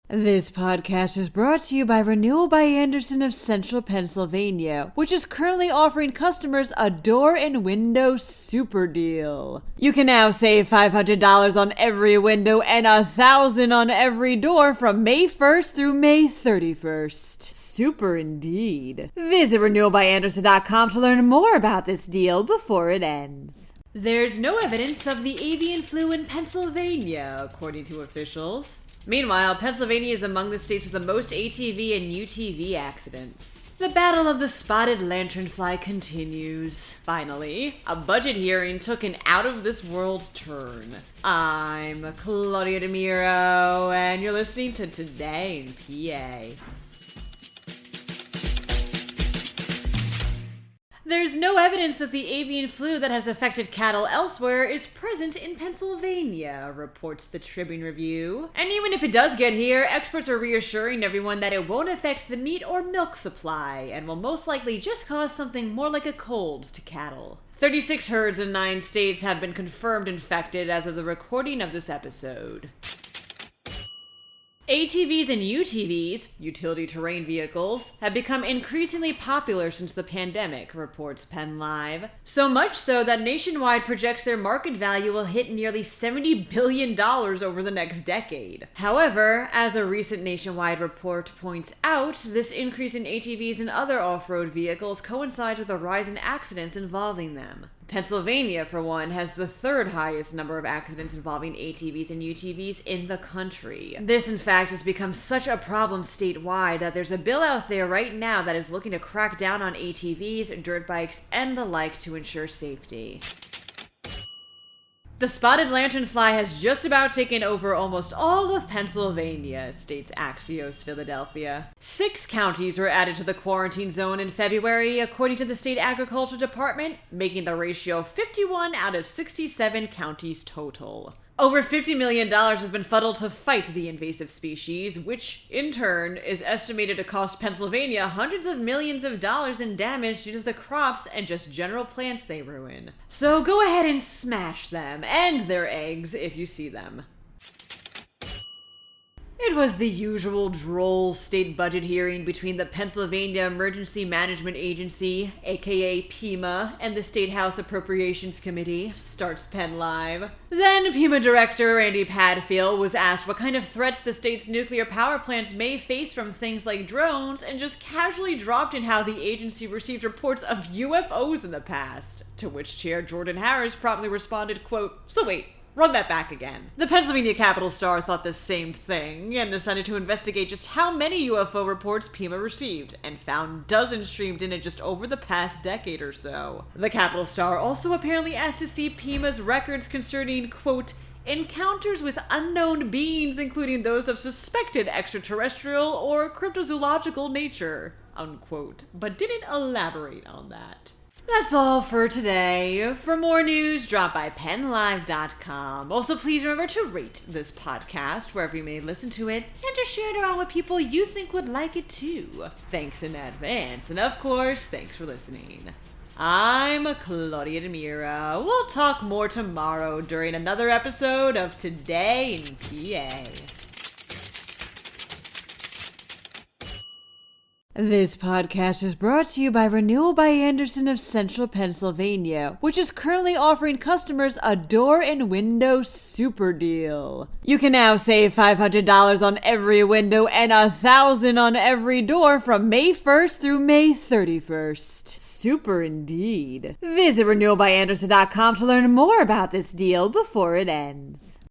This podcast is brought to you by Renewal by Andersen of Central Pennsylvania, which is currently offering customers a door and window super deal. You can now save $500 on every window and $1,000 on every door from May 1st through May 31st. Super indeed. Visit renewalbyandersen.com to learn more about this deal before it ends. There's no evidence of the avian flu in Pennsylvania, according to officials. Meanwhile, Pennsylvania is among the states with the most ATV and UTV accidents. The battle of the spotted lanternfly continues. Finally, a budget hearing took an out-of-this-world turn. I'm Claudia Dimuro, and you're listening to Today in PA. There's no evidence that the avian flu that has affected cattle elsewhere is present in Pennsylvania, reports the Tribune Review. And even if it does get here, experts are reassuring everyone that it won't affect the meat or milk supply and will most likely just cause something more like a cold to cattle. 36 herds in 9 states have been confirmed infected as of the recording of this episode. ATVs and UTVs, utility terrain vehicles, have become increasingly popular since the pandemic, reports PennLive. So much so that Nationwide projects their market value will hit nearly $70 billion over the next decade. However, as a recent Nationwide report points out, this increase in ATVs and other off-road vehicles coincides with a rise in accidents involving them. Pennsylvania, for one, has the 3rd highest number of accidents involving ATVs and UTVs in the country. This, in fact, has become such a problem statewide that there's a bill out there right now that is looking to crack down on ATVs, dirt bikes, and the like to ensure safety. The spotted lanternfly has just about taken over almost all of Pennsylvania, states Axios Philadelphia. 6 counties were added to the quarantine zone in February, according to the state agriculture department, making the ratio 51 out of 67 counties total. Over $50 million has been funneled to fight the invasive species, which, in turn, is estimated to cost Pennsylvania hundreds of millions of dollars in damage due to the crops and just general plants they ruin. So go ahead and smash them, and their eggs, if you see them. It was the usual droll state budget hearing between the Pennsylvania Emergency Management Agency, aka PEMA, and the State House Appropriations Committee, starts PennLive. Then PEMA Director Randy Padfield was asked what kind of threats the state's nuclear power plants may face from things like drones, and just casually dropped in how the agency received reports of UFOs in the past, to which Chair Jordan Harris promptly responded, quote, "So wait, run that back again." The Pennsylvania Capital Star thought the same thing and decided to investigate just how many UFO reports PEMA received and found dozens streamed in it just over the past decade or so. The Capital Star also apparently asked to see PEMA's records concerning, quote, encounters with unknown beings, including those of suspected extraterrestrial or cryptozoological nature, unquote, but didn't elaborate on that. That's all for today. For more news, drop by PennLive.com. Also, please remember to rate this podcast wherever you may listen to it, and to share it around with people you think would like it too. Thanks in advance, and of course, thanks for listening. I'm Claudia Dimuro. We'll talk more tomorrow during another episode of Today in PA. This podcast is brought to you by Renewal by Andersen of Central Pennsylvania, which is currently offering customers a door and window super deal. You can now save $500 on every window and $1,000 on every door from May 1st through May 31st. Super indeed. Visit renewalbyandersen.com to learn more about this deal before it ends.